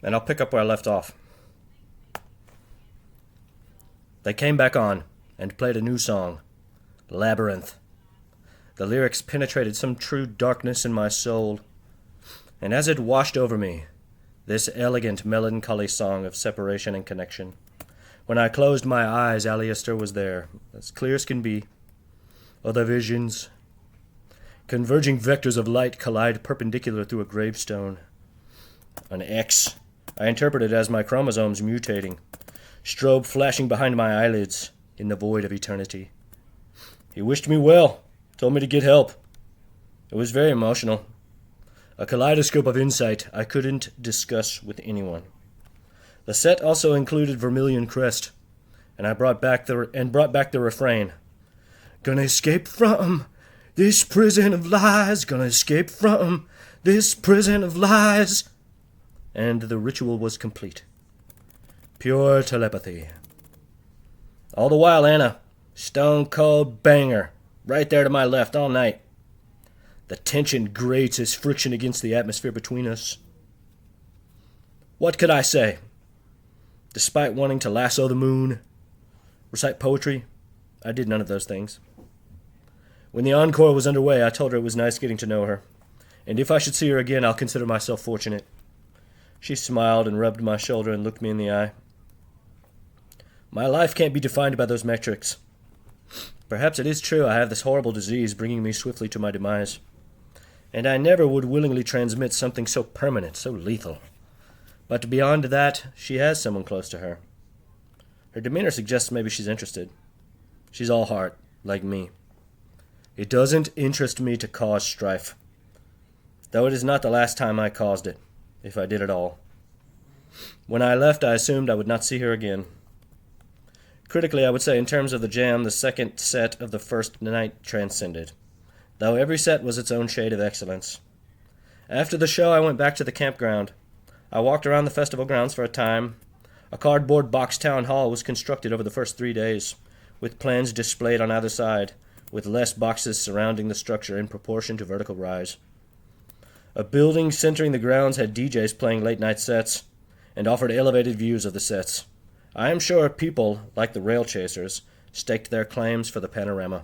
and I'll pick up where I left off. They came back on and played a new song, Labyrinth. The lyrics penetrated some true darkness in my soul, and as it washed over me, this elegant, melancholy song of separation and connection, when I closed my eyes, Alistair was there, as clear as can be. Other visions. Converging vectors of light collide perpendicular through a gravestone. An X. I interpreted as my chromosomes mutating. Strobe flashing behind my eyelids in the void of eternity. He wished me well, told me to get help. It was very emotional. A kaleidoscope of insight I couldn't discuss with anyone. The set also included Vermilion Crest, and I brought back the refrain. Gonna escape from this prison of lies, gonna escape from this prison of lies. And the ritual was complete. Pure telepathy. All the while, Anna, stone cold banger, right there to my left all night. The tension grates as friction against the atmosphere between us. What could I say? Despite wanting to lasso the moon, recite poetry, I did none of those things. When the encore was underway, I told her it was nice getting to know her, and if I should see her again, I'll consider myself fortunate. She smiled and rubbed my shoulder and looked me in the eye. My life can't be defined by those metrics. Perhaps it is true I have this horrible disease bringing me swiftly to my demise, and I never would willingly transmit something so permanent, so lethal. But beyond that, she has someone close to her. Her demeanor suggests maybe she's interested. She's all heart, like me. It doesn't interest me to cause strife, though it is not the last time I caused it, if I did at all. When I left, I assumed I would not see her again. Critically, I would say in terms of the jam, the second set of the first night transcended, though every set was its own shade of excellence. After the show, I went back to the campground. I walked around the festival grounds for a time. A cardboard box town hall was constructed over the first 3 days, with plans displayed on either side, with less boxes surrounding the structure in proportion to vertical rise. A building centering the grounds had DJs playing late-night sets, and offered elevated views of the sets. I am sure people, like the rail chasers, staked their claims for the panorama.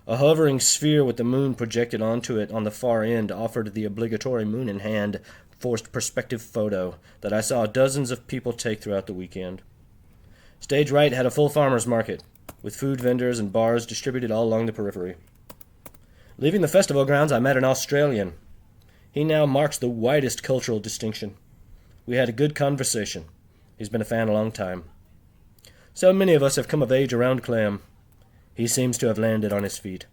A hovering sphere with the moon projected onto it on the far end offered the obligatory moon-in-hand forced perspective photo that I saw dozens of people take throughout the weekend. Stage right had a full farmer's market, with food vendors and bars distributed all along the periphery. Leaving the festival grounds, I met an Australian. He now marks the widest cultural distinction. We had a good conversation. He's been a fan a long time. So many of us have come of age around Clam. He seems to have landed on his feet.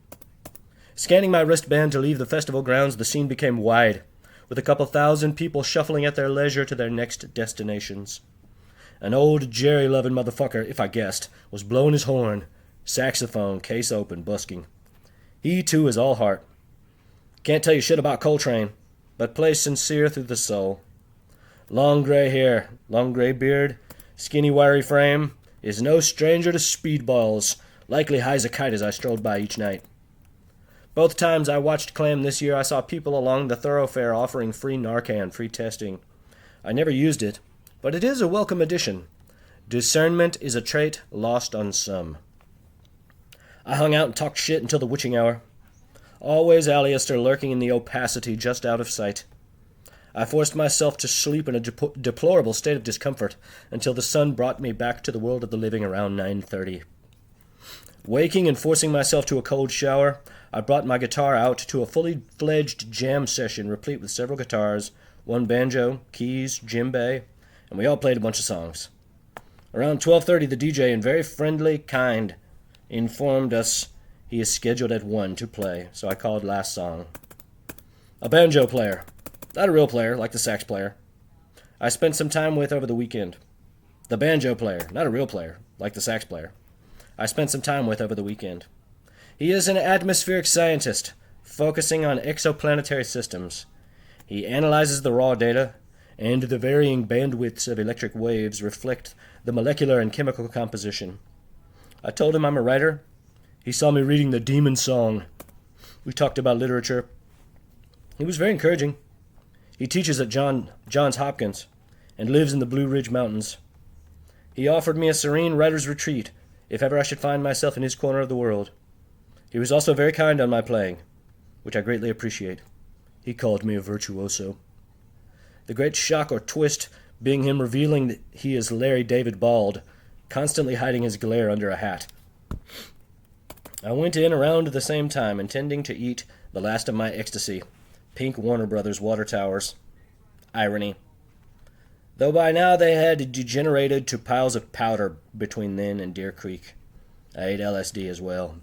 Scanning my wristband to leave the festival grounds, the scene became wide, with a couple thousand people shuffling at their leisure to their next destinations. An old Jerry-loving motherfucker, if I guessed, was blowing his horn, saxophone, case open, busking. He, too, is all heart. Can't tell you shit about Coltrane, but plays sincere through the soul. Long gray hair, long gray beard, skinny wiry frame, is no stranger to speedballs, likely high as a kite as I strolled by each night. Both times I watched Clam this year, I saw people along the thoroughfare offering free Narcan, free testing. I never used it, but it is a welcome addition. Discernment is a trait lost on some. I hung out and talked shit until the witching hour. Always Alistair lurking in the opacity just out of sight. I forced myself to sleep in a deplorable state of discomfort until the sun brought me back to the world of the living around 9:30. Waking and forcing myself to a cold shower, I brought my guitar out to a fully-fledged jam session replete with several guitars, one banjo, keys, djembe, and we all played a bunch of songs. Around 12:30, the DJ, in very friendly kind, informed us he is scheduled at 1 to play, so I called last song. A banjo player. Not a real player, like the sax player. I spent some time with over the weekend. The banjo player. Not a real player, like the sax player. I spent some time with over the weekend. He is an atmospheric scientist, focusing on exoplanetary systems. He analyzes the raw data, and the varying bandwidths of electric waves reflect the molecular and chemical composition. I told him I'm a writer. He saw me reading the Demon Song. We talked about literature. He was very encouraging. He teaches at Johns Hopkins. and lives in the Blue Ridge Mountains. He offered me a serene writer's retreat if ever I should find myself in his corner of the world. He was also very kind on my playing, which I greatly appreciate. He called me a virtuoso. The great shock or twist being him revealing that he is Larry David Bald, constantly hiding his glare under a hat. I went in around the same time, intending to eat the last of my ecstasy, pink Warner Brothers water towers. Irony. Though by now they had degenerated to piles of powder between then and Deer Creek. I ate LSD as well.